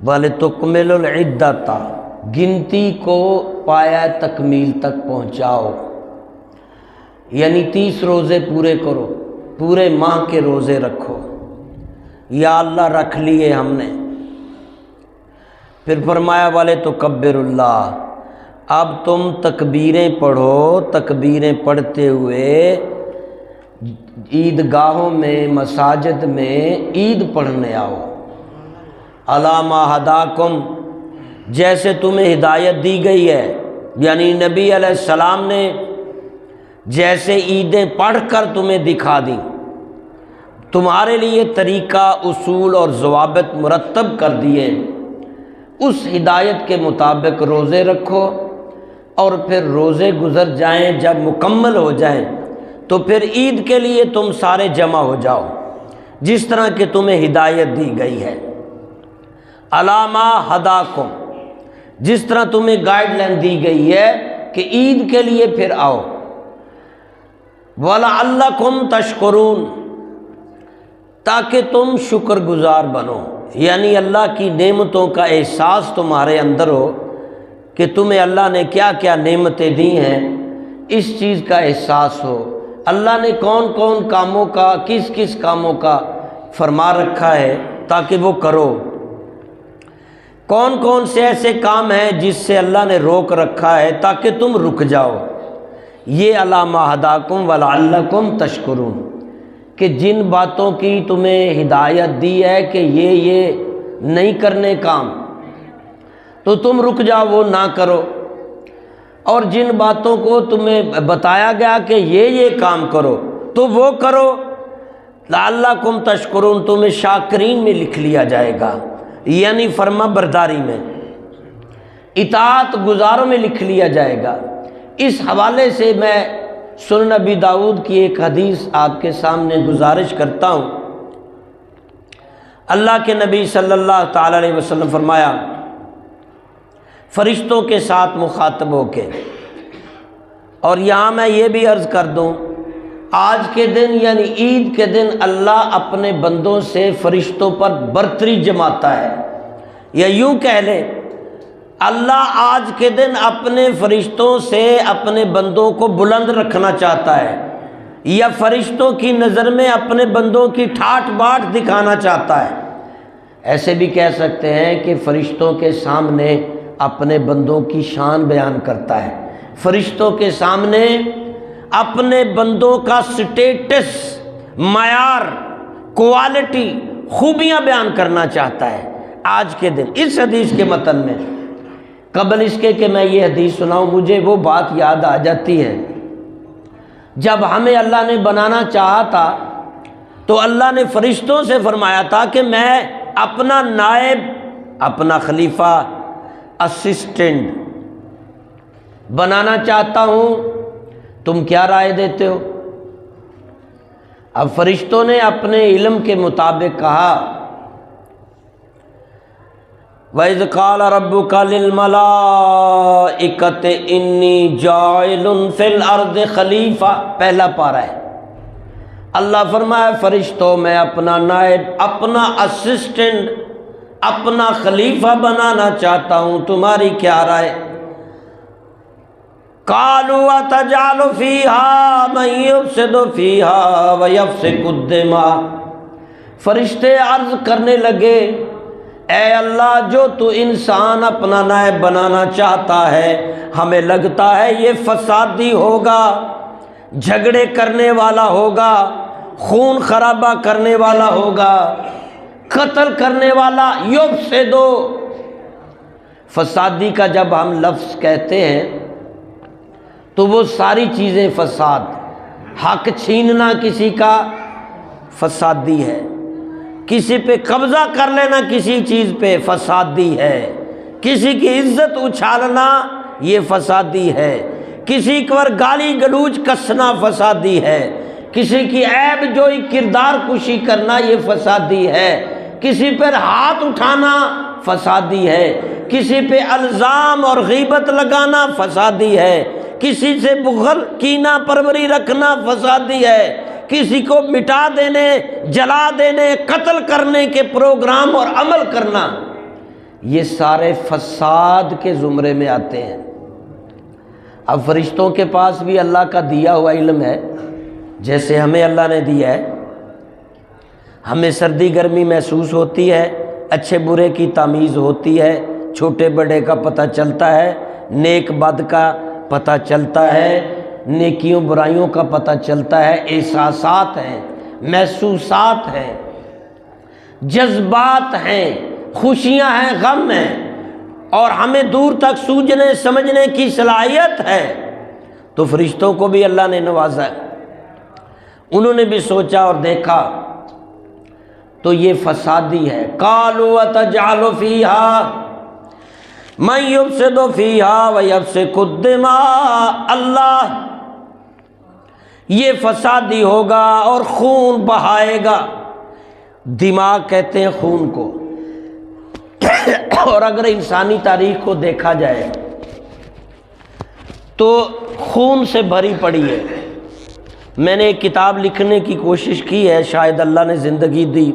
وَلِتُكْمِلُوا الْعِدَّةَ، گنتی کو پایا تکمیل تک پہنچاؤ، یعنی 30 روزے پورے کرو، پورے ماہ کے روزے رکھو۔ یا اللہ رکھ لیے ہم نے۔ پھر فرمایا وَلِتُكَبِّرُوا اللَّهَ، اب تم تکبیریں پڑھو، تکبیریں پڑھتے ہوئے عید گاہوں میں، مساجد میں عید پڑھنے آؤ۔ عَلَىٰ مَا هَدَاكُمْ، جیسے تمہیں ہدایت دی گئی ہے، یعنی نبی علیہ السلام نے جیسے عیدیں پڑھ کر تمہیں دکھا دی، تمہارے لیے طریقہ، اصول اور ضوابط مرتب کر دیے، اس ہدایت کے مطابق روزے رکھو، اور پھر روزے گزر جائیں، جب مکمل ہو جائیں تو پھر عید کے لیے تم سارے جمع ہو جاؤ، جس طرح کہ تمہیں ہدایت دی گئی ہے۔ عَلَىٰ مَا هَدَاكُمْ، جس طرح تمہیں گائیڈ لائن دی گئی ہے کہ عید کے لیے پھر آؤ۔ وَلَعَلَّكُمْ تَشْكُرُونَ، تاکہ تم شکر گزار بنو، یعنی اللہ کی نعمتوں کا احساس تمہارے اندر ہو کہ تمہیں اللہ نے کیا کیا نعمتیں دی ہیں، اس چیز کا احساس ہو، اللہ نے کون کون کاموں کا، کس کس کاموں کا فرما رکھا ہے تاکہ وہ کرو، کون کون سے ایسے کام ہیں جس سے اللہ نے روک رکھا ہے تاکہ تم رک جاؤ۔ یہ عَلَىٰ مَا هَدَاكُمْ وَلَعَلَّكُمْ تَشْكُرُونَ، کہ جن باتوں کی تمہیں ہدایت دی ہے کہ یہ نہیں کرنے کام، تو تم رک جاؤ، وہ نہ کرو، اور جن باتوں کو تمہیں بتایا گیا کہ یہ کام کرو تو وہ کرو۔ لعلکم تشکرون، تمہیں شاکرین میں لکھ لیا جائے گا، یعنی فرما برداری میں، اطاعت گزاروں میں لکھ لیا جائے گا۔ اس حوالے سے میں سنن ابی داؤد کی ایک حدیث آپ کے سامنے گزارش کرتا ہوں۔ اللہ کے نبی صلی اللہ تعالی علیہ وسلم فرمایا، فرشتوں کے ساتھ مخاطب ہو کے، اور یہاں میں یہ بھی عرض کر دوں، آج کے دن یعنی عید کے دن اللہ اپنے بندوں سے فرشتوں پر برتری جماتا ہے، یا یوں کہہ لیں اللہ آج کے دن اپنے فرشتوں سے اپنے بندوں کو بلند رکھنا چاہتا ہے، یا فرشتوں کی نظر میں اپنے بندوں کی ٹھاٹ باٹ دکھانا چاہتا ہے۔ ایسے بھی کہہ سکتے ہیں کہ فرشتوں کے سامنے اپنے بندوں کی شان بیان کرتا ہے، فرشتوں کے سامنے اپنے بندوں کا سٹیٹس، معیار، کوالٹی، خوبیاں بیان کرنا چاہتا ہے آج کے دن۔ اس حدیث کے متن میں، قبل اس کے کہ میں یہ حدیث سناؤں، مجھے وہ بات یاد آ جاتی ہے، جب ہمیں اللہ نے بنانا چاہا تھا تو اللہ نے فرشتوں سے فرمایا تھا کہ میں اپنا نائب، اپنا خلیفہ، اسسٹنٹ بنانا چاہتا ہوں، تم کیا رائے دیتے ہو؟ اب فرشتوں نے اپنے علم کے مطابق کہا، وَإِذْ قَالَ رَبُّكَ لِلْمَلَائِكَةِ إِنِّي جَاعِلٌ فِي الْأَرْضِ خلیفہ، پہلا پارہ ہے۔ اللہ فرمایا فرشتوں میں اپنا نائب، اپنا اسسٹنٹ، اپنا خلیفہ بنانا چاہتا ہوں، تمہاری کیا رائے؟ قَالُوا أَتَجْعَلُ فِيهَا مَن يُفْسِدُ فِيهَا وَيَسْفِكُ الدِّمَاءَ، فرشتے عرض کرنے لگے، اے اللہ جو تو انسان اپنا نائب بنانا چاہتا ہے، ہمیں لگتا ہے یہ فسادی ہوگا، جھگڑے کرنے والا ہوگا، خون خرابہ کرنے والا ہوگا، قتل کرنے والا، یفسدو۔ فسادی کا جب ہم لفظ کہتے ہیں تو وہ ساری چیزیں فساد، حق چھیننا کسی کا فسادی ہے، کسی پہ قبضہ کر لینا کسی چیز پہ فسادی ہے، کسی کی عزت اچھالنا یہ فسادی ہے، کسی پر گالی گلوچ کسنا فسادی ہے، کسی کی عیب جوئی کردار کشی کرنا یہ فسادی ہے، کسی پر ہاتھ اٹھانا فسادی ہے، کسی پہ الزام اور غیبت لگانا فسادی ہے، کسی سے بغض کینہ پروری رکھنا فسادی ہے، کسی کو مٹا دینے، جلا دینے، قتل کرنے کے پروگرام اور عمل کرنا یہ سارے فساد کے زمرے میں آتے ہیں۔ اب فرشتوں کے پاس بھی اللہ کا دیا ہوا علم ہے، جیسے ہمیں اللہ نے دیا ہے۔ ہمیں سردی گرمی محسوس ہوتی ہے، اچھے برے کی تمیز ہوتی ہے، چھوٹے بڑے کا پتہ چلتا ہے، نیک بد کا پتہ چلتا ہے، نیکیوں برائیوں کا پتہ چلتا ہے، احساسات ہیں، محسوسات ہیں، جذبات ہیں، خوشیاں ہیں، غم ہیں، اور ہمیں دور تک سوچنے سمجھنے کی صلاحیت ہے۔ تو فرشتوں کو بھی اللہ نے نوازا ہے، انہوں نے بھی سوچا اور دیکھا تو یہ فسادی ہے۔ قالوا اتجعل فیہا من یفسد فیہا ویسفک الدماء، اللہ یہ فسادی ہوگا اور خون بہائے گا۔ دماغ کہتے ہیں خون کو، اور اگر انسانی تاریخ کو دیکھا جائے تو خون سے بھری پڑی ہے۔ میں نے ایک کتاب لکھنے کی کوشش کی ہے، شاید اللہ نے زندگی دی،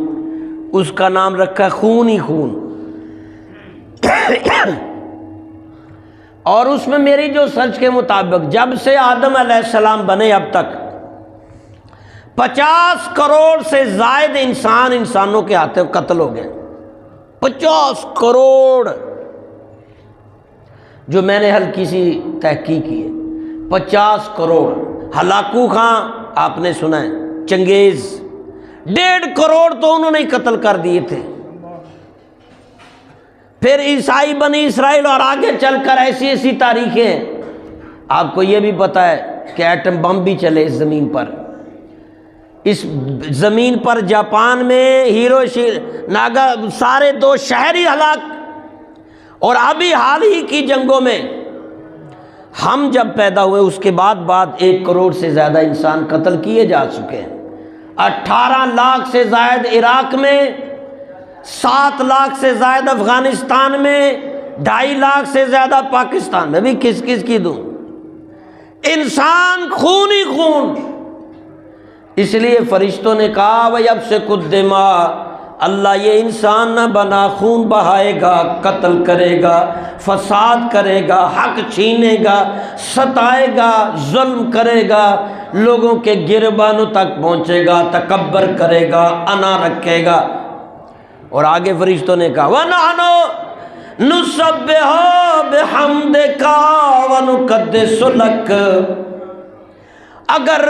اس کا نام رکھا ہے خون ہی خون، اور اس میں میری جو سرچ کے مطابق جب سے آدم علیہ السلام بنے اب تک 50 کروڑ سے زائد انسانوں کے ہاتھوں قتل ہو گئے۔ 50 کروڑ، جو میں نے ہلکی سی تحقیق کی ہے، 50 کروڑ۔ ہلاکو خان آپ نے سنا ہے، چنگیز 1.5 کروڑ تو انہوں نے قتل کر دیے تھے۔ پھر عیسائی بنی اسرائیل، اور آگے چل کر ایسی ایسی تاریخیں ہیں۔ آپ کو یہ بھی پتا ہے کہ ایٹم بم بھی چلے اس زمین پر، اس زمین پر جاپان میں ناگا سارے 2 شہر ہی ہلاک، اور ابھی حال ہی کی جنگوں میں ہم جب پیدا ہوئے اس کے بعد 1 کروڑ سے زیادہ انسان قتل کیے جا چکے ہیں۔ 18 لاکھ سے زائد عراق میں، 7 لاکھ سے زائد افغانستان میں، 2.5 لاکھ سے زیادہ پاکستان میں۔ بھی کس کس کی دوں؟ انسان خون ہی خون۔ اس لیے فرشتوں نے کہا وَيَبْسِكُ الدِّمَاءَ، اللہ یہ انسان نہ بنا، خون بہائے گا، قتل کرے گا، فساد کرے گا، حق چھینے گا، ستائے گا، ظلم کرے گا، لوگوں کے گربانوں تک پہنچے گا، تکبر کرے گا، انا رکھے گا۔ اور آگے فرشتوں نے کہا وَنَحْنُ نُسَبِّحُ بِحَمْدِكَ وَنُقَدِّسُ لَكَ، اگر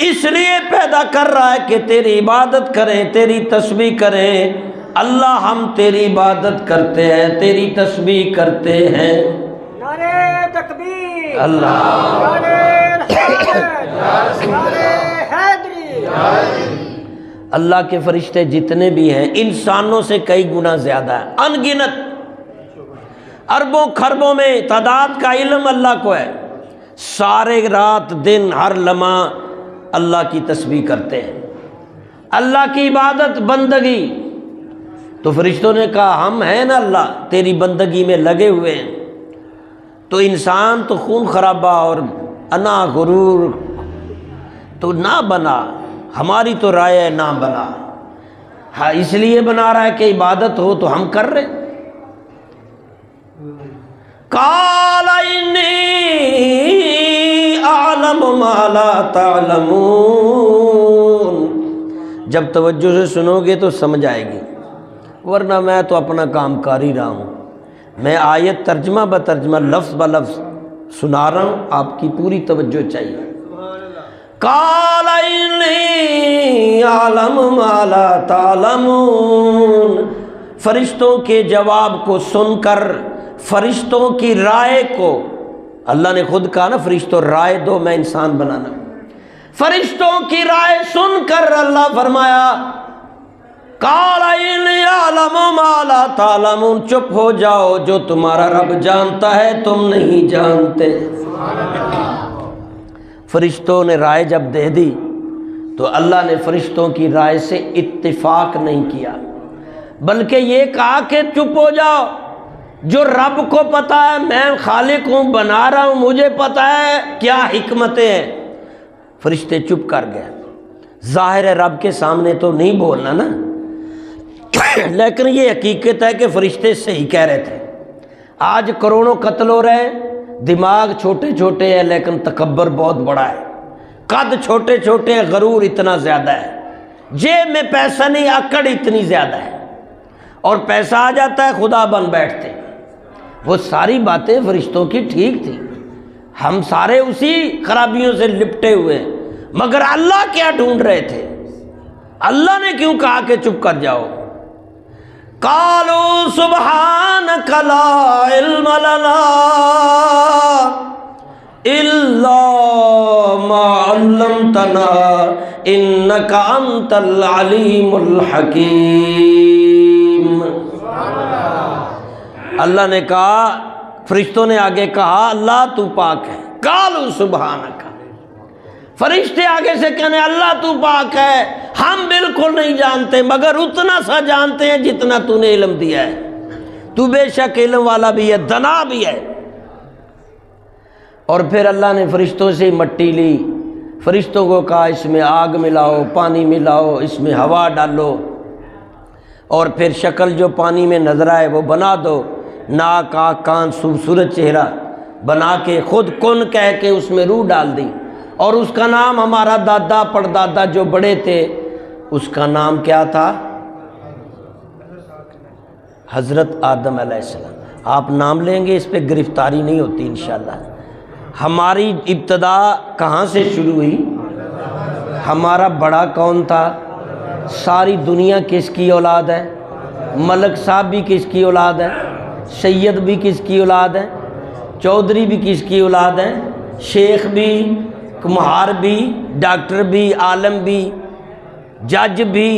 اس لیے پیدا کر رہا ہے کہ تیری عبادت کریں، تیری تسبیح کریں، اللہ ہم تیری عبادت کرتے ہیں، تیری تسبیح کرتے ہیں۔ نعرہ تکبیر، اللہ، نعرہ رسالت، نعرہ حیدری۔ اللہ کے فرشتے جتنے بھی ہیں انسانوں سے کئی گنا زیادہ ہیں، ان گنت، اربوں خربوں میں تعداد کا علم اللہ کو ہے۔ سارے رات دن ہر لمحہ اللہ کی تسبیح کرتے ہیں، اللہ کی عبادت بندگی۔ تو فرشتوں نے کہا ہم ہیں نا اللہ تیری بندگی میں لگے ہوئے ہیں، تو انسان تو خون خرابہ اور انا غرور تو نہ بنا، ہماری تو رائے ہے نہ بنا، ہاں اس لیے بنا رہا ہے کہ عبادت ہو تو ہم کر رہے۔ قال انی اعلم ما لا تعلمون، جب توجہ سے سنو گے تو سمجھ آئے گی، ورنہ میں تو اپنا کام کر ہی رہا ہوں، میں آیت ترجمہ بترجمہ لفظ بلفظ سنا رہا ہوں، آپ کی پوری توجہ چاہیے۔ قال انی اعلم ما لا تعلمون، فرشتوں کے جواب کو سن کر، فرشتوں کی رائے کو، اللہ نے خود کہا نا فرشتوں رائے دو میں انسان بنانا، فرشتوں کی رائے سن کر اللہ فرمایا قال انی اعلم ما لا تعلمون، چپ ہو جاؤ، جو تمہارا رب جانتا ہے تم نہیں جانتے۔ فرشتوں نے رائے جب دے دی تو اللہ نے فرشتوں کی رائے سے اتفاق نہیں کیا، بلکہ یہ کہا کہ چپ ہو جاؤ، جو رب کو پتا ہے میں خالق ہوں، بنا رہا ہوں، مجھے پتا ہے کیا حکمتیں ہیں۔ فرشتے چپ کر گئے، ظاہر ہے رب کے سامنے تو نہیں بولنا نا، لیکن یہ حقیقت ہے کہ فرشتے صحیح کہہ رہے تھے۔ آج کروڑوں قتل ہو رہے ہیں، دماغ چھوٹے چھوٹے ہیں لیکن تکبر بہت بڑا ہے، قد چھوٹے چھوٹے ہیں، غرور اتنا زیادہ ہے، جیب میں پیسہ نہیں، اکڑ اتنی زیادہ ہے، اور پیسہ آ جاتا ہے خدا بن بیٹھتے۔ وہ ساری باتیں فرشتوں کی ٹھیک تھی، ہم سارے اسی خرابیوں سے لپٹے ہوئے، مگر اللہ کیا ڈھونڈ رہے تھے؟ اللہ نے کیوں کہا کہ چپ کر جاؤ؟ قالوا سبحانک لا علم لنا الا ما علمتنا انک انت العلیم الحکیم۔ اللہ نے کہا، فرشتوں نے آگے کہا اللہ تو پاک ہے، قالوا سبحانک، فرشتے آگے سے کہنے اللہ تو پاک ہے، ہم بالکل نہیں جانتے مگر اتنا سا جانتے ہیں جتنا تو نے علم دیا ہے، تو بے شک علم والا بھی ہے، دنا بھی ہے۔ اور پھر اللہ نے فرشتوں سے مٹی لی، فرشتوں کو کہا اس میں آگ ملاؤ، پانی ملاؤ، اس میں ہوا ڈالو، اور پھر شکل جو پانی میں نظر آئے وہ بنا دو، ناک آنکھ کان خوبصورت چہرہ بنا کے خود کن کہہ کے اس میں روح ڈال دی، اور اس کا نام ہمارا دادا پردادا جو بڑے تھے اس کا نام کیا تھا؟ حضرت آدم علیہ السلام۔ آپ نام لیں گے، اس پہ گرفتاری نہیں ہوتی انشاءاللہ۔ ہماری ابتدا کہاں سے شروع ہوئی؟ ہمارا بڑا کون تھا؟ ساری دنیا کس کی اولاد ہے؟ ملک صاحب بھی کس کی اولاد ہے؟ سید بھی کس کی اولاد ہے؟ چودھری بھی کس کی اولاد ہے؟ شیخ بھی، کمہار بھی، ڈاکٹر بھی، عالم بھی، جج بھی،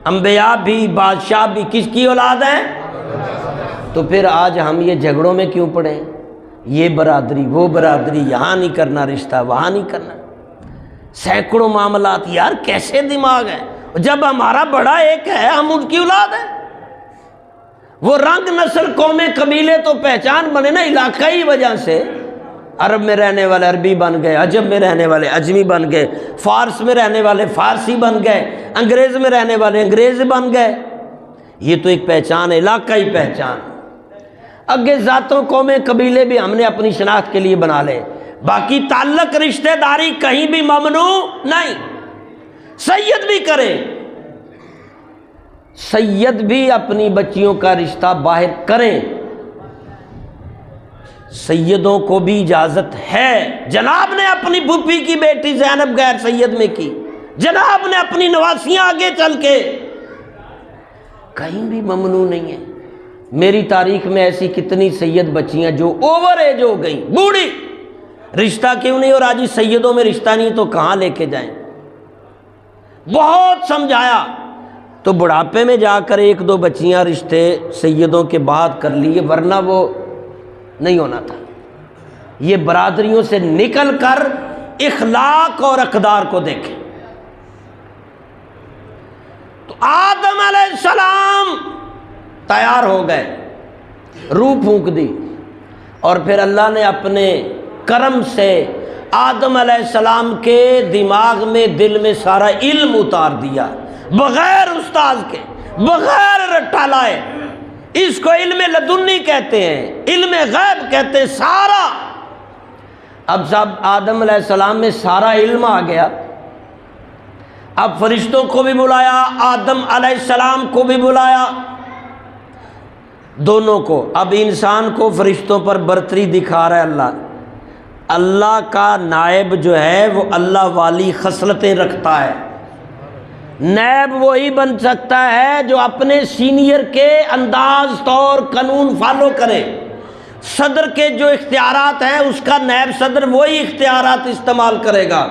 انبیاء بھی، بادشاہ بھی کس کی اولاد ہے؟ تو پھر آج ہم یہ جھگڑوں میں کیوں پڑے ہیں؟ یہ برادری وہ برادری، یہاں نہیں کرنا رشتہ، وہاں نہیں کرنا، سینکڑوں معاملات۔ یار کیسے دماغ ہے؟ جب ہمارا بڑا ایک ہے، ہم ان کی اولاد ہیں۔ وہ رنگ نسل قومیں قبیلے تو پہچان بنے نا علاقائی وجہ سے، عرب میں رہنے والے عربی بن گئے، عجم میں رہنے والے عجمی بن گئے، فارس میں رہنے والے فارسی بن گئے، انگریز میں رہنے والے انگریز بن گئے۔ یہ تو ایک پہچان ہے، علاقائی پہچان۔ اگے ذاتوں قومیں قبیلے بھی ہم نے اپنی شناخت کے لیے بنا لے، باقی تعلق رشتہ داری کہیں بھی ممنوع نہیں۔ سید بھی کرے، سید بھی اپنی بچیوں کا رشتہ باہر کریں، سیدوں کو بھی اجازت ہے۔ جناب نے اپنی پھوپھی کی بیٹی زینب غیر سید میں کی، جناب نے اپنی نواسیاں آگے چل کے، کہیں بھی ممنوع نہیں ہے۔ میری تاریخ میں ایسی کتنی سید بچیاں جو اوور ایج ہو گئیں، بوڑھی، رشتہ کیوں نہیں؟ اور آج ہی سیدوں میں رشتہ نہیں تو کہاں لے کے جائیں؟ بہت سمجھایا تو بڑھاپے میں جا کر ایک دو بچیاں رشتے سیدوں کے بعد کر لیے، ورنہ وہ نہیں ہونا تھا۔ یہ برادریوں سے نکل کر اخلاق اور اقدار کو دیکھیں۔ تو آدم علیہ السلام تیار ہو گئے، روح پھونک دی، اور پھر اللہ نے اپنے کرم سے آدم علیہ السلام کے دماغ میں دل میں سارا علم اتار دیا، بغیر استاذ کے، بغیر رٹا لائے۔ اس کو علم لدنی کہتے ہیں، علم غیب کہتے ہیں۔ سارا اب صاحب آدم علیہ السلام میں سارا علم آ گیا، اب فرشتوں کو بھی بلایا، آدم علیہ السلام کو بھی بلایا، دونوں کو۔ اب انسان کو فرشتوں پر برتری دکھا رہا ہے اللہ۔ اللہ کا نائب جو ہے وہ اللہ والی خصلتیں رکھتا ہے۔ نائب وہی بن سکتا ہے جو اپنے سینئر کے انداز، طور، قانون فالو کرے۔ صدر کے جو اختیارات ہیں اس کا نائب صدر وہی اختیارات استعمال کرے گا۔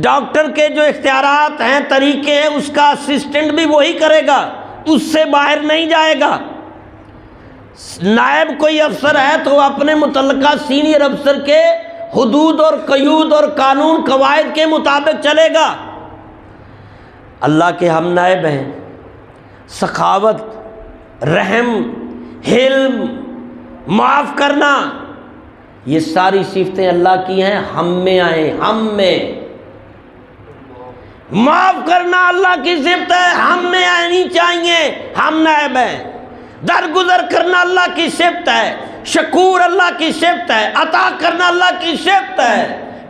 ڈاکٹر کے جو اختیارات ہیں، طریقے ہیں، اس کا اسسٹنٹ بھی وہی کرے گا، اس سے باہر نہیں جائے گا۔ نائب کوئی افسر ہے تو وہ اپنے متعلقہ سینئر افسر کے حدود اور قیود اور قانون قواعد کے مطابق چلے گا۔ اللہ کے ہم نائب ہیں۔ سخاوت، رحم، حلم، معاف کرنا، یہ ساری صفتیں اللہ کی ہیں، ہم میں آئیں، ہم میں۔ معاف کرنا اللہ کی صفت ہے، ہم میں آنی چاہیے، ہم نائب ہیں۔ درگزر کرنا اللہ کی صفت ہے، شکور اللہ کی صفت ہے، عطا کرنا اللہ کی صفت ہے،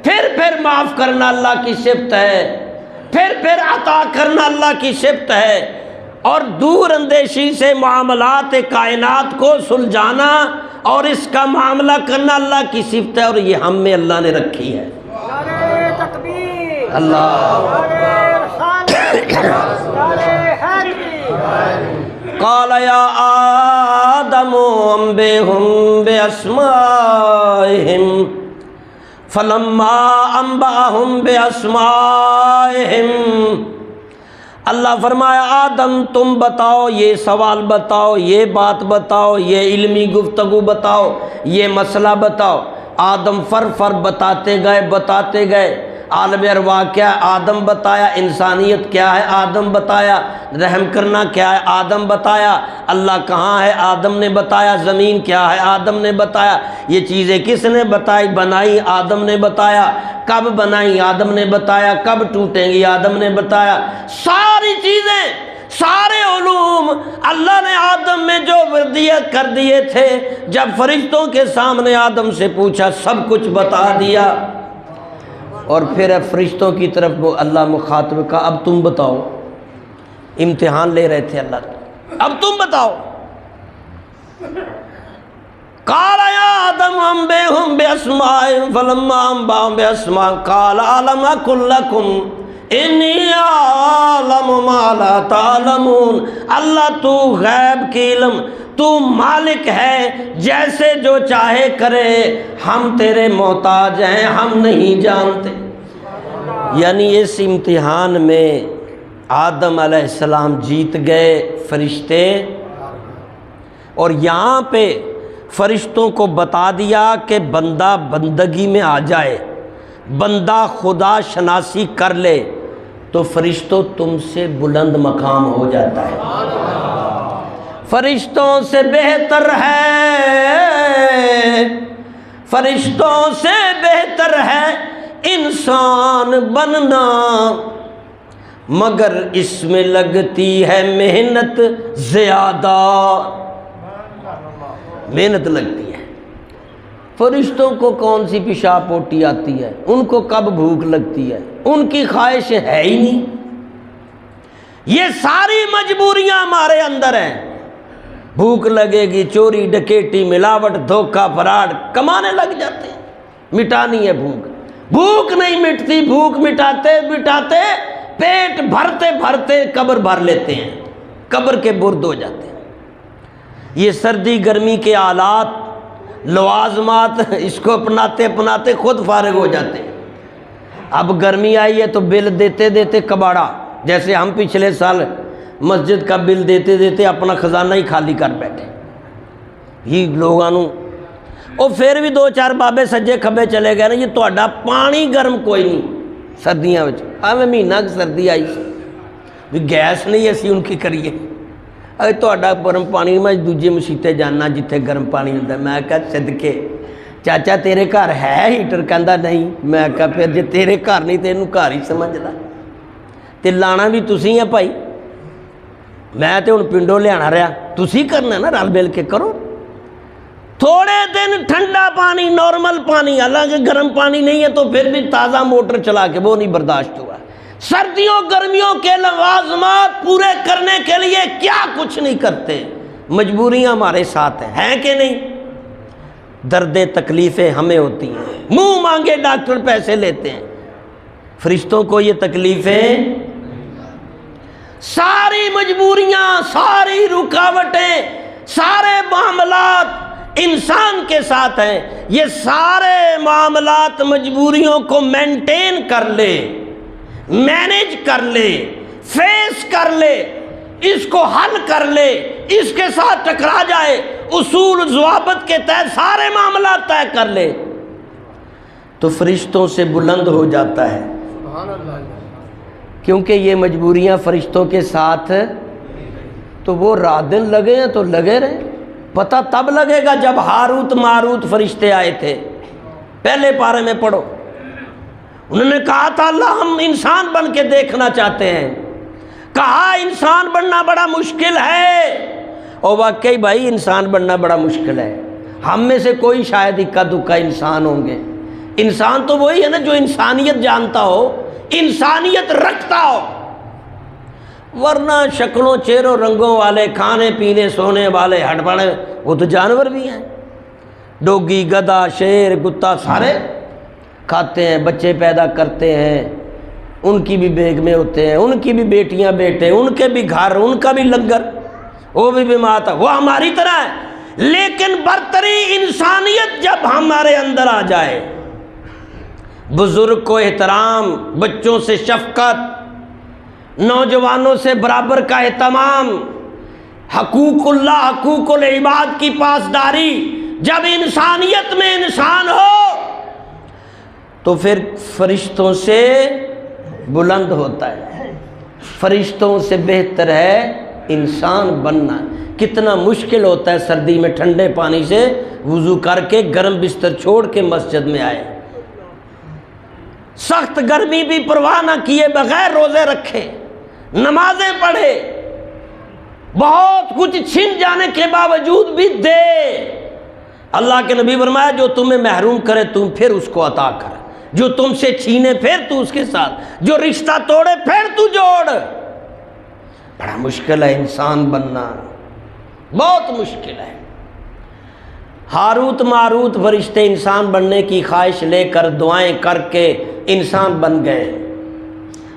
پھر معاف کرنا اللہ کی صفت ہے، پھر عطا کرنا اللہ کی صفت ہے، اور دور اندیشی سے معاملات کائنات کو سلجھانا اور اس کا معاملہ کرنا اللہ کی صفت ہے، اور یہ ہم میں اللہ نے رکھی ہے۔ نعرہ تکبیر، اللہ نعرہ رسالت، نعرہ حیدری۔ قال یا آدم انبئہم باسمائہم فلما انبأہم باسمائہم، اللہ فرمایا آدم تم بتاؤ، یہ سوال بتاؤ، یہ بات بتاؤ، یہ علمی گفتگو بتاؤ، یہ مسئلہ بتاؤ۔ آدم فر بتاتے گئے، عالم ارواح کیا ہے آدم بتایا، انسانیت کیا ہے آدم بتایا، رحم کرنا کیا ہے آدم بتایا، اللہ کہاں ہے آدم نے بتایا، زمین کیا ہے آدم نے بتایا، یہ چیزیں کس نے بتائی بنائی آدم نے بتایا، کب بنائی آدم نے بتایا، کب ٹوٹیں گی آدم نے بتایا، ساری چیزیں، سارے علوم اللہ نے آدم میں جو وردیت کر دیے تھے، جب فرشتوں کے سامنے آدم سے پوچھا سب کچھ بتا دیا۔ اور پھر فرشتوں کی طرف وہ اللہ مخاطب کا اب تم بتاؤ، امتحان لے رہے تھے اللہ، اب تم بتاؤ۔ قال یا آدم انبئہم باسمائہم فلما انبأہم باسمائہم قال الم اقل لکم انی اعلم ما لا تعلمون، اللہ تو غیب کی علم، تو مالک ہے، جیسے جو چاہے کرے، ہم تیرے محتاج ہیں، ہم نہیں جانتے۔ یعنی اس امتحان میں آدم علیہ السلام جیت گئے، فرشتے، اور یہاں پہ فرشتوں کو بتا دیا کہ بندہ بندگی میں آ جائے، بندہ خدا شناسی کر لے تو فرشتوں تم سے بلند مقام ہو جاتا ہے، فرشتوں سے بہتر ہے، فرشتوں سے بہتر ہے انسان بننا، مگر اس میں لگتی ہے محنت زیادہ، محنت لگتی ہے۔ فرشتوں کو کون سی پیشاب پوٹی آتی ہے، ان کو کب بھوک لگتی ہے، ان کی خواہش ہے ہی نہیں۔ یہ ساری مجبوریاں ہمارے اندر ہیں، بھوک لگے گی، چوری ڈکیٹی ملاوٹ دھوکہ فراڈ کمانے لگ جاتے ہیں، مٹانی ہے بھوک، بھوک نہیں مٹتی، بھوک مٹاتے مٹاتے پیٹ بھرتے بھرتے قبر بھر لیتے ہیں، قبر کے برد ہو جاتے ہیں۔ یہ سردی گرمی کے آلات لوازمات اس کو اپناتے اپناتے خود فارغ ہو جاتے ہیں۔ اب گرمی آئی ہے تو بل دیتے دیتے کباڑا، جیسے ہم پچھلے سال مسجد کا بل دیتے دیتے اپنا خزانہ ہی خالی کر بیٹھے، یہ لوگوں اور پھر بھی دو چار بابے سجے کھبے چلے گئے نا، یہ تہاڈا پانی گرم کوئی نہیں سردیاں وچ، میں مہینہ سردی آئی سی بھی گیس نہیں اسی ان کی کریے، اے تہاڈا گرم پانی، میں دوجے مسیتے جانا جتھے گرم پانی ہوندا، میں کہا صدقے چاچا تیرے گھر ہے ہیٹر، کہندا نہیں، میں کہا پھر جے تیرے گھر نہیں تے اینوں گھر ہی سمجھدا، تے لانا بھی تسی ہیں بھائی، میں تے ہن پنڈوں لیانا رہا، تسی کرنا نا، رل مل کے کرو۔ تھوڑے دن ٹھنڈا پانی، نارمل پانی، حالانکہ گرم پانی نہیں ہے تو پھر بھی تازہ موٹر چلا کے وہ نہیں برداشت ہوا۔ سردیوں گرمیوں کے لوازمات پورے کرنے کے لیے کیا کچھ نہیں کرتے، مجبوریاں ہمارے ساتھ ہیں کہ نہیں؟ درد تکلیفیں ہمیں ہوتی ہیں، منہ مانگے ڈاکٹر پیسے لیتے ہیں، فرشتوں کو یہ تکلیفیں، ساری مجبوریاں، ساری رکاوٹیں، سارے معاملات انسان کے ساتھ ہیں، یہ سارے معاملات مجبوریوں کو مینٹین کر لے، مینیج کر لے، فیس کر لے، اس کو حل کر لے، اس کے ساتھ ٹکرا جائے، اصول ضوابط کے تحت سارے معاملات طے کر لے تو فرشتوں سے بلند ہو جاتا ہے، کیونکہ یہ مجبوریاں فرشتوں کے ساتھ، تو وہ رات دن لگے ہیں تو لگے رہے، پتہ تب لگے گا جب ہاروت ماروت فرشتے آئے تھے، پہلے پارے میں پڑھو، انہوں نے کہا تھا اللہ ہم انسان بن کے دیکھنا چاہتے ہیں. کہا انسان بننا بڑا مشکل ہے. اور واقعی بھائی انسان بننا بڑا مشکل ہے. ہم میں سے کوئی شاید اکا دکا انسان ہوں گے. انسان تو وہی ہے نا جو انسانیت جانتا ہو, انسانیت رکھتا ہو, ورنہ شکلوں چہروں رنگوں والے, کھانے پینے سونے والے ہٹ پڑے, وہ تو جانور بھی ہیں. ڈوگی, گدھا, شیر, کتا سارے کھاتے ہیں, بچے پیدا کرتے ہیں, ان کی بھی بیگ میں ہوتے ہیں, ان کی بھی بیٹیاں بیٹے, ان کے بھی گھر, ان کا بھی لنگر, وہ بھی بیمار تھا, وہ ہماری طرح ہے. لیکن برتری انسانیت جب ہمارے اندر آ جائے, بزرگ کو احترام, بچوں سے شفقت, نوجوانوں سے برابر کا اہتمام, حقوق اللہ, حقوق العباد کی پاسداری, جب انسانیت میں انسان ہو تو پھر فرشتوں سے بلند ہوتا ہے. فرشتوں سے بہتر ہے انسان بننا. کتنا مشکل ہوتا ہے سردی میں ٹھنڈے پانی سے وضو کر کے گرم بستر چھوڑ کے مسجد میں آئے, سخت گرمی بھی پرواہ نہ کیے بغیر روزے رکھے, نمازیں پڑھے, بہت کچھ چھن جانے کے باوجود بھی دے. اللہ کے نبی فرمایا جو تمہیں محروم کرے تم پھر اس کو عطا کر, جو تم سے چھینے پھر تو اس کے ساتھ, جو رشتہ توڑے پھر تو جوڑ. بڑا مشکل ہے انسان بننا, بہت مشکل ہے. ہاروت ماروت فرشتے انسان بننے کی خواہش لے کر دعائیں کر کے انسان بن گئے.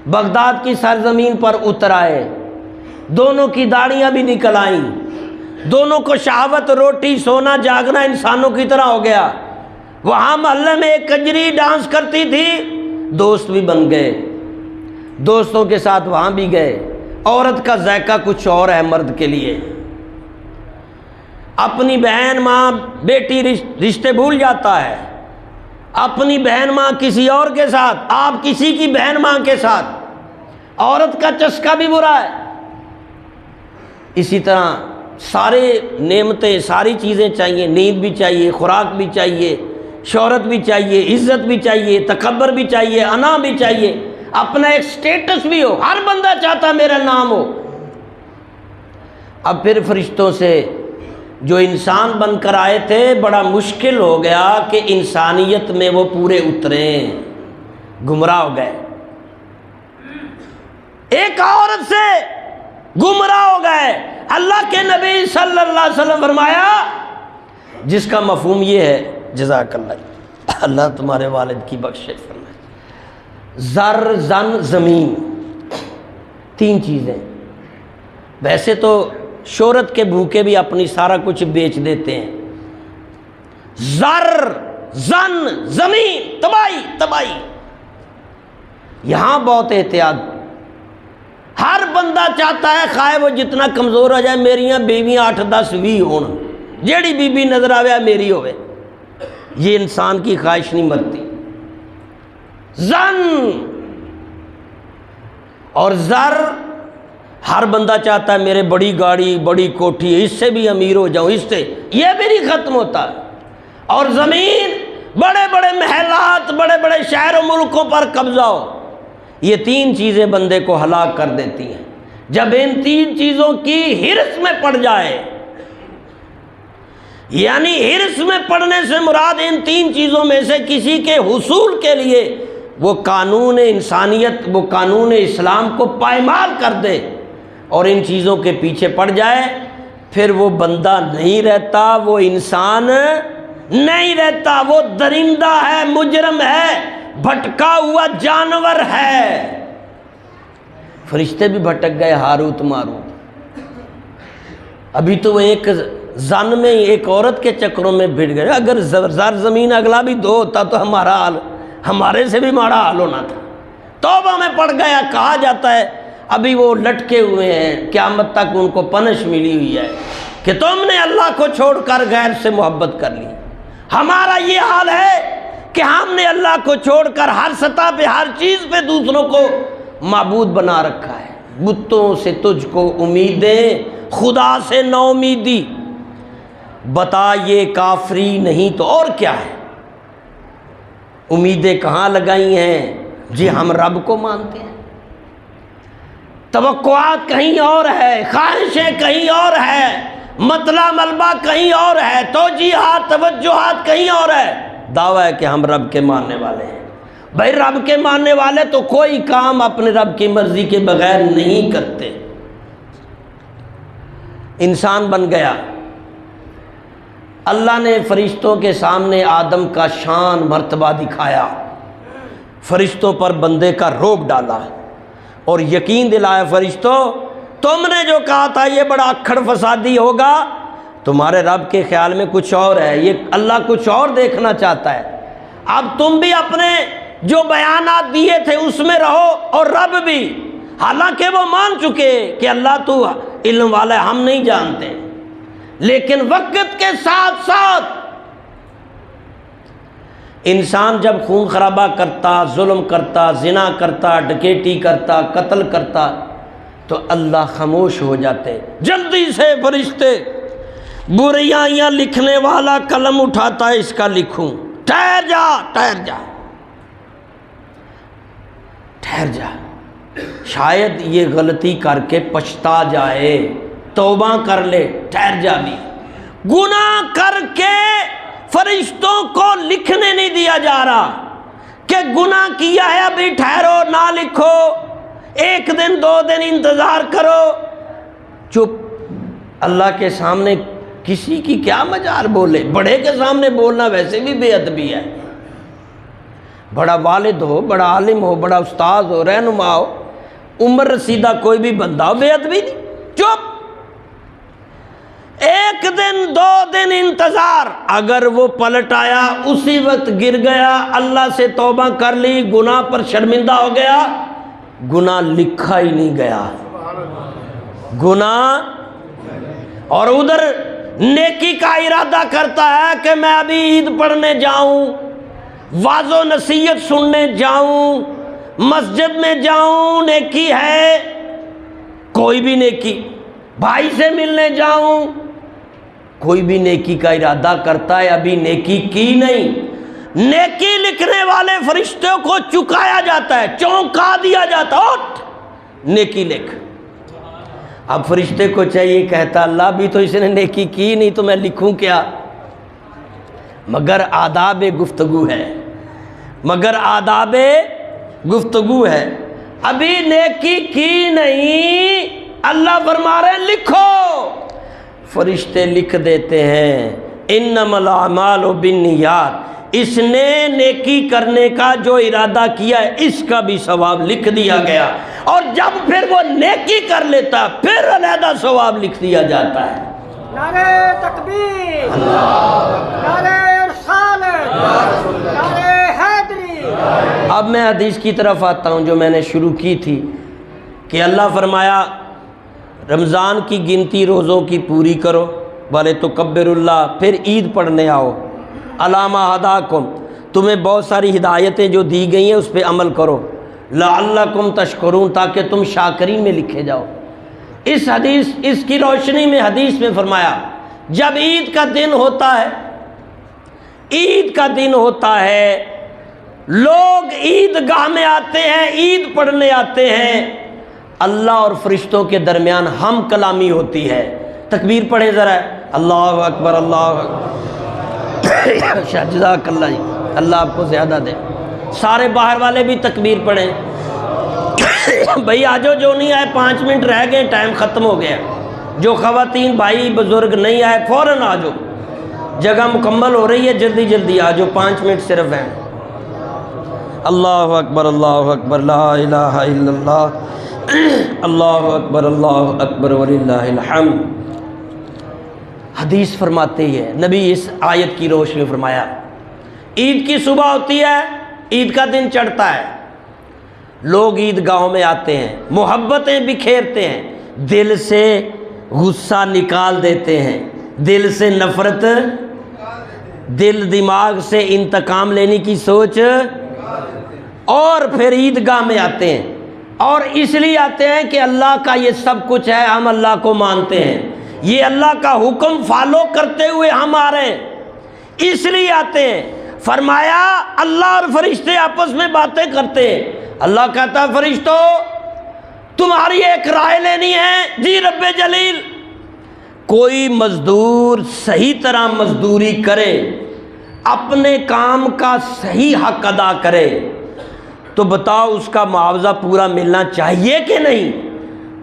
بغداد کی سرزمین پر اتر آئے, دونوں کی داڑیاں بھی نکل آئیں, دونوں کو شہوت روٹی سونا جاگنا انسانوں کی طرح ہو گیا. وہاں محلے میں ایک کجری ڈانس کرتی تھی, دوست بھی بن گئے, دوستوں کے ساتھ وہاں بھی گئے. عورت کا ذائقہ کچھ اور ہے مرد کے لیے. اپنی بہن ماں بیٹی رشتے بھول جاتا ہے, اپنی بہن ماں کسی اور کے ساتھ, آپ کسی کی بہن ماں کے ساتھ. عورت کا چسکا بھی برا ہے. اسی طرح سارے نعمتیں, ساری چیزیں چاہیے, نیند بھی چاہیے, خوراک بھی چاہیے, شہرت بھی چاہیے, عزت بھی چاہیے, تکبر بھی چاہیے, انا بھی چاہیے, اپنا ایک سٹیٹس بھی ہو. ہر بندہ چاہتا میرا نام ہو. اب پھر فرشتوں سے جو انسان بن کر آئے تھے بڑا مشکل ہو گیا کہ انسانیت میں وہ پورے اتریں, گمراہ ہو گئے. ایک عورت سے گمراہ ہو گئے. اللہ کے نبی صلی اللہ علیہ وسلم فرمایا, جس کا مفہوم یہ ہے, جزاک اللہ, اللہ تمہارے والد کی بخشش فرمائے, زر زن زمین, تین چیزیں. ویسے تو شہرت کے بھوکے بھی اپنی سارا کچھ بیچ دیتے ہیں. زر زن زمین, تباہی تباہی. یہاں بہت احتیاط. ہر بندہ چاہتا ہے خواہ وہ جتنا کمزور ہو جائے, میریاں بیویاں 8 10 20 ہون, جیڑی بی بی نظر آوے میری ہوئے. یہ انسان کی خواہش نہیں مرتی. زن اور زر, ہر بندہ چاہتا ہے میرے بڑی گاڑی بڑی کوٹھی, اس سے بھی امیر ہو جاؤں, اس سے, یہ بھی نہیں ختم ہوتا. اور زمین, بڑے بڑے محلات, بڑے بڑے شہر و ملکوں پر قبضہ ہو. یہ تین چیزیں بندے کو ہلاک کر دیتی ہیں. جب ان تین چیزوں کی ہرس میں پڑ جائے, یعنی ہرس میں پڑنے سے مراد ان تین چیزوں میں سے کسی کے حصول کے لیے وہ قانون انسانیت, وہ قانون اسلام کو پائمال کر دے اور ان چیزوں کے پیچھے پڑ جائے, پھر وہ بندہ نہیں رہتا, وہ انسان نہیں رہتا, وہ درندہ ہے, مجرم ہے, بھٹکا ہوا جانور ہے. فرشتے بھی بھٹک گئے ہاروت ماروت. ابھی تو وہ ایک زن میں ایک عورت کے چکروں میں بھڑ گئے. اگر زر زمین اگلا بھی دو ہوتا تو ہمارا حال, ہمارے سے بھی ماڑا حال ہونا تھا. توبہ میں پڑ گیا. کہا جاتا ہے ابھی وہ لٹکے ہوئے ہیں, قیامت تک ان کو پنش ملی ہوئی ہے کہ تم نے اللہ کو چھوڑ کر غیر سے محبت کر لی. ہمارا یہ حال ہے کہ ہم نے اللہ کو چھوڑ کر ہر سطح پہ, ہر چیز پہ دوسروں کو معبود بنا رکھا ہے. بتوں سے تجھ کو امیدیں, خدا سے نا امیدی. بتا یہ کافری نہیں تو اور کیا ہے. امیدیں کہاں لگائی ہیں؟ جی ہم رب کو مانتے ہیں، توقعات کہیں اور ہے، خواہشیں کہیں اور ہے، مطلع ملبہ کہیں اور ہے، توجیہات توجہات کہیں اور ہے، دعویٰ ہے کہ ہم رب کے ماننے والے ہیں۔ بھائی رب کے ماننے والے تو کوئی کام اپنے رب کی مرضی کے بغیر نہیں کرتے۔ انسان بن گیا، اللہ نے فرشتوں کے سامنے آدم کا شان مرتبہ دکھایا، فرشتوں پر بندے کا روب ڈالا اور یقین دلایا، فرشتوں تم نے جو کہا تھا یہ بڑا اکھڑ فسادی ہوگا، تمہارے رب کے خیال میں کچھ اور ہے، یہ اللہ کچھ اور دیکھنا چاہتا ہے، اب تم بھی اپنے جو بیانات دیے تھے اس میں رہو اور رب بھی، حالانکہ وہ مان چکے کہ اللہ تو علم والا ہے، ہم نہیں جانتے، لیکن وقت کے ساتھ ساتھ انسان جب خون خرابہ کرتا، ظلم کرتا، زنا کرتا، ڈکیٹی کرتا، قتل کرتا تو اللہ خاموش ہو جاتے، جلدی سے فرشتے برائیاں لکھنے والا قلم اٹھاتا ہے، اس کا لکھوں، ٹھہر جا ٹھہر جا ٹھہر جا، شاید یہ غلطی کر کے پچھتا جائے، توبہ کر لے، ٹھہر جا بھی، گناہ کر کے فرشتوں کو لکھنے نہیں دیا جا رہا کہ گناہ کیا ہے ابھی ٹھہرو نہ لکھو، ایک دن 2 دن انتظار کرو، چپ۔ اللہ کے سامنے کسی کی کیا مجال بولے، بڑے کے سامنے بولنا ویسے بھی بے ادبی ہے، بڑا والد ہو، بڑا عالم ہو، بڑا استاد ہو، رہنما ہو، عمر رسیدہ کوئی بھی بندہ ہو، بے ادبی نہیں، چپ۔ 1 دن 2 دن انتظار، اگر وہ پلٹ آیا اسی وقت گر گیا، اللہ سے توبہ کر لی، گناہ پر شرمندہ ہو گیا، گناہ لکھا ہی نہیں گیا، گناہ، اور ادھر نیکی کا ارادہ کرتا ہے کہ میں ابھی عید پڑھنے جاؤں، واعظ و نصیحت سننے جاؤں، مسجد میں جاؤں، نیکی ہے، کوئی بھی نیکی، بھائی سے ملنے جاؤں، کوئی بھی نیکی کا ارادہ کرتا ہے، ابھی نیکی کی نہیں، نیکی لکھنے والے فرشتوں کو چکایا جاتا ہے، چونکا دیا جاتا ہے، اٹھ نیکی لکھ۔ اب فرشتے کو چاہیے، کہتا اللہ بھی تو اس نے نیکی کی نہیں تو میں لکھوں کیا، مگر آداب گفتگو ہے، مگر آداب گفتگو ہے، ابھی نیکی کی نہیں، اللہ فرما رہے لکھو، فرشتے لکھ دیتے ہیں، انما الاعمال بالنیات، اس نے نیکی کرنے کا جو ارادہ کیا ہے اس کا بھی ثواب لکھ دیا گیا، اور جب پھر وہ نیکی کر لیتا پھر علیحدہ ثواب لکھ دیا جاتا ہے۔ نعرہ تکبیر، نعرہ رسالت، نعرہ حیدری۔ اب میں حدیث کی طرف آتا ہوں جو میں نے شروع کی تھی کہ اللہ فرمایا رمضان کی گنتی روزوں کی پوری کرو، والے تو کبر اللہ، پھر عید پڑھنے آؤ، علامہ ہداکم، تمہیں بہت ساری ہدایتیں جو دی گئی ہیں اس پہ عمل کرو، لعلکم تشکرون، تاکہ تم شاکرین میں لکھے جاؤ۔ اس حدیث، اس کی روشنی میں حدیث میں فرمایا جب عید کا دن ہوتا ہے، عید کا دن ہوتا ہے، لوگ عید گاہ میں آتے ہیں، عید پڑھنے آتے ہیں، اللہ اور فرشتوں کے درمیان ہم کلامی ہوتی ہے۔ تکبیر پڑھیں ذرا، اللہ اکبر، اللہ اکبر، جزاک اللہ جی، اللہ آپ کو زیادہ دے، سارے باہر والے بھی تکبیر پڑھیں۔ بھائی آجو، جو نہیں آئے 5 منٹ رہ گئے، ٹائم ختم ہو گیا، جو خواتین بھائی بزرگ نہیں آئے فوراً آجو، جگہ مکمل ہو رہی ہے، جلدی جلدی آجو، 5 منٹ صرف ہیں۔ اللہ اکبر، اللہ اکبر، لا الہ الا اللہ، اللہ اکبر، اللہ اکبر وللہ الحمد۔ حدیث فرماتے ہیں، نبی اس آیت کی روشنی میں فرمایا عید کی صبح ہوتی ہے، عید کا دن چڑھتا ہے، لوگ عید گاہوں میں آتے ہیں، محبتیں بکھیرتے ہیں، دل سے غصہ نکال دیتے ہیں، دل سے نفرت، دل دماغ سے انتقام لینے کی سوچ، اور پھر عید گاہ میں آتے ہیں، اور اس لیے آتے ہیں کہ اللہ کا یہ سب کچھ ہے، ہم اللہ کو مانتے ہیں، یہ اللہ کا حکم فالو کرتے ہوئے ہم آ رہے ہیں، اس لیے آتے ہیں۔ فرمایا اللہ اور فرشتے آپس میں باتیں کرتے ہیں، اللہ کہتا ہے فرشتوں تمہاری ایک رائے لینی ہے، جی رب جلیل۔ کوئی مزدور صحیح طرح مزدوری کرے، اپنے کام کا صحیح حق ادا کرے، تو بتاؤ اس کا معاوضہ پورا ملنا چاہیے کہ نہیں؟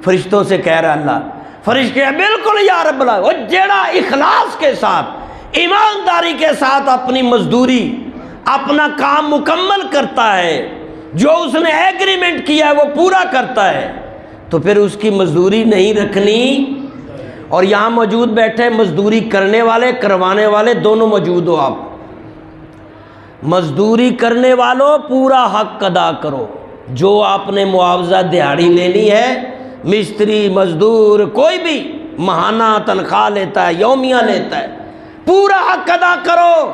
فرشتوں سے کہہ رہا اللہ، فرشتے بالکل یا رب العالمین، وہ جیڑا اخلاص کے ساتھ ایمانداری کے ساتھ اپنی مزدوری اپنا کام مکمل کرتا ہے، جو اس نے ایگریمنٹ کیا ہے وہ پورا کرتا ہے، تو پھر اس کی مزدوری نہیں رکھنی۔ اور یہاں موجود بیٹھے مزدوری کرنے والے کروانے والے دونوں موجود ہو، آپ مزدوری کرنے والوں پورا حق ادا کرو، جو آپ نے معاوضہ دیہاڑی لینی ہے، مستری مزدور کوئی بھی ماہانہ تنخواہ لیتا ہے یومیہ لیتا ہے، پورا حق ادا کرو،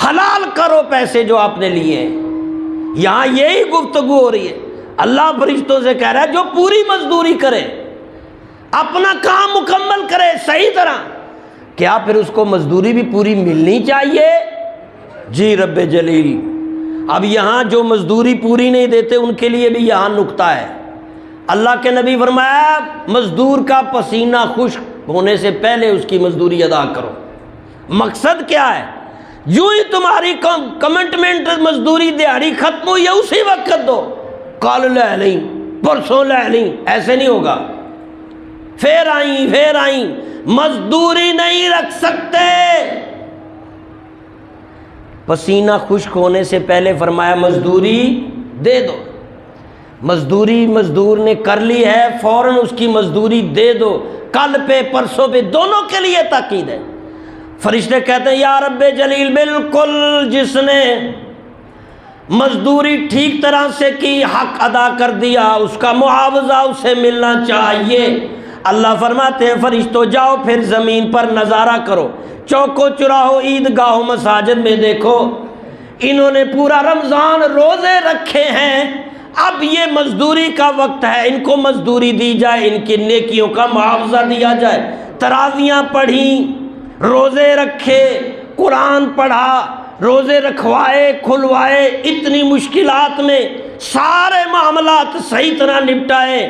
حلال کرو پیسے جو آپ نے لیے ہیں۔ یہاں یہی گفتگو ہو رہی ہے، اللہ فرشتوں سے کہہ رہا ہے جو پوری مزدوری کرے، اپنا کام مکمل کرے صحیح طرح، کیا پھر اس کو مزدوری بھی پوری ملنی چاہیے؟ جی رب جلیل۔ اب یہاں جو مزدوری پوری نہیں دیتے ان کے لیے بھی یہاں نکتہ ہے۔ اللہ کے نبی فرمایا مزدور کا پسینہ خشک ہونے سے پہلے اس کی مزدوری ادا کرو۔ مقصد کیا ہے؟ یوں ہی تمہاری کمٹمنٹ مزدوری دیہاڑی ختم ہوئی ہے اسی وقت دو، کل لے لیں پرسوں لے لیں، ایسے نہیں ہوگا۔ پھر آئیں مزدوری نہیں رکھ سکتے۔ پسینہ خشک ہونے سے پہلے فرمایا مزدوری دے دو۔ مزدوری مزدور نے کر لی ہے، فوراً اس کی مزدوری دے دو، کل پہ پرسوں پہ دونوں کے لیے تاکید ہے۔ فرشتے کہتے ہیں یا رب جلیل بالکل جس نے مزدوری ٹھیک طرح سے کی، حق ادا کر دیا، اس کا معاوضہ اسے ملنا چاہیے۔ اللہ فرماتے ہیں فرشتوں جاؤ پھر زمین پر نظارہ کرو، چوکو چراہو عیدگاہوں مساجد میں دیکھو، انہوں نے پورا رمضان روزے رکھے ہیں، اب یہ مزدوری کا وقت ہے، ان کو مزدوری دی جائے، ان کی نیکیوں کا معاوضہ دیا جائے۔ تراویحاں پڑھیں، روزے رکھے، قرآن پڑھا، روزے رکھوائے کھلوائے، اتنی مشکلات میں سارے معاملات صحیح طرح نپٹائے،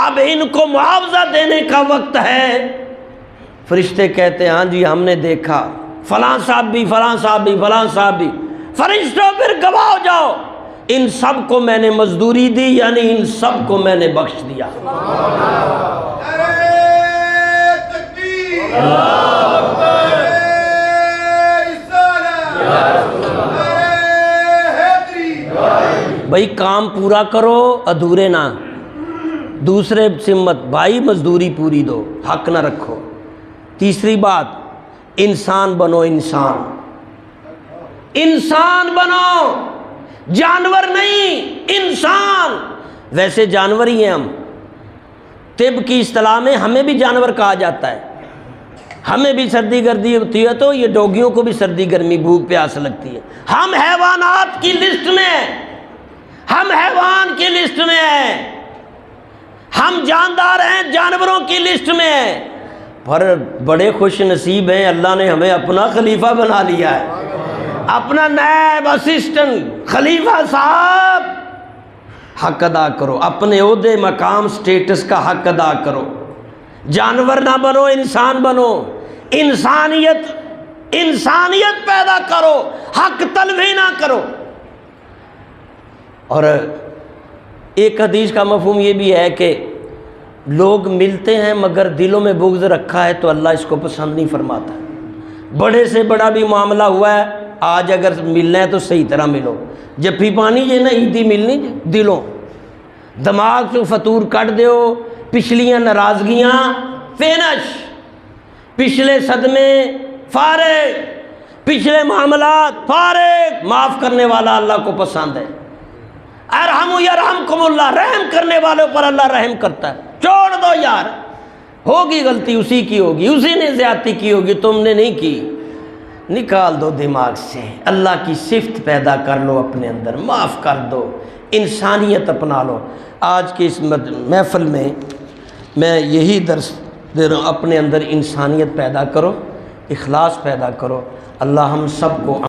اب ان کو معاوضہ دینے کا وقت ہے۔ فرشتے کہتے ہیں ہاں جی ہم نے دیکھا، فلاں صاحب بھی فلاں صاحب بھی فلاں صاحب بھی۔ فرشتوں پھر گواہ ہو جاؤ، ان سب کو میں نے مزدوری دی، یعنی ان سب کو میں نے بخش دیا۔ بھائی کام پورا کرو، ادھورے نہ، دوسرے سمت بھائی مزدوری پوری دو، حق نہ رکھو۔ تیسری بات انسان بنو، انسان بنو، جانور نہیں، انسان۔ ویسے جانور ہی ہیں ہم، طب کی اصطلاح میں ہمیں بھی جانور کہا جاتا ہے، ہمیں بھی سردی گردی ہوتی ہے تو یہ ڈوگیوں کو بھی سردی گرمی بھوک پیاس لگتی ہے۔ ہم حیوانات کی لسٹ میں ہیں، ہم حیوان کی لسٹ میں ہیں، ہم جاندار ہیں، جانوروں کی لسٹ میں ہیں، پر بڑے خوش نصیب ہیں، اللہ نے ہمیں اپنا خلیفہ بنا لیا ہے، اپنا نائب اسسٹنٹ خلیفہ صاحب۔ حق ادا کرو، اپنے عہدے مقام سٹیٹس کا حق ادا کرو، جانور نہ بنو، انسان بنو، انسانیت پیدا کرو، حق تلفی نہ کرو۔ اور ایک حدیث کا مفہوم یہ بھی ہے کہ لوگ ملتے ہیں مگر دلوں میں بغض رکھا ہے تو اللہ اس کو پسند نہیں فرماتا۔ بڑے سے بڑا بھی معاملہ ہوا ہے، آج اگر ملنا ہے تو صحیح طرح ملو، جفی پانی یہ نہ عیدی ملنی دلوں، دماغ سے فطور کٹ دیو، پچھلیاں ناراضگیاں فینش، پچھلے صدمے فارغ، پچھلے معاملات فارغ، معاف کرنے والا اللہ کو پسند ہے۔ ارحموا یرحمکم اللہ، رحم کرنے والوں پر اللہ رحم کرتا ہے۔ چھوڑ دو یار، ہوگی غلطی اسی کی ہوگی، اسی نے زیادتی کی ہوگی، تم نے نہیں کی، نکال دو دماغ سے، اللہ کی صفت پیدا کر لو اپنے اندر، معاف کر دو، انسانیت اپنا لو۔ آج کی اس محفل میں میں یہی درس دے رہا ہوں، اپنے اندر انسانیت پیدا کرو، اخلاص پیدا کرو۔ اللہ ہم سب کو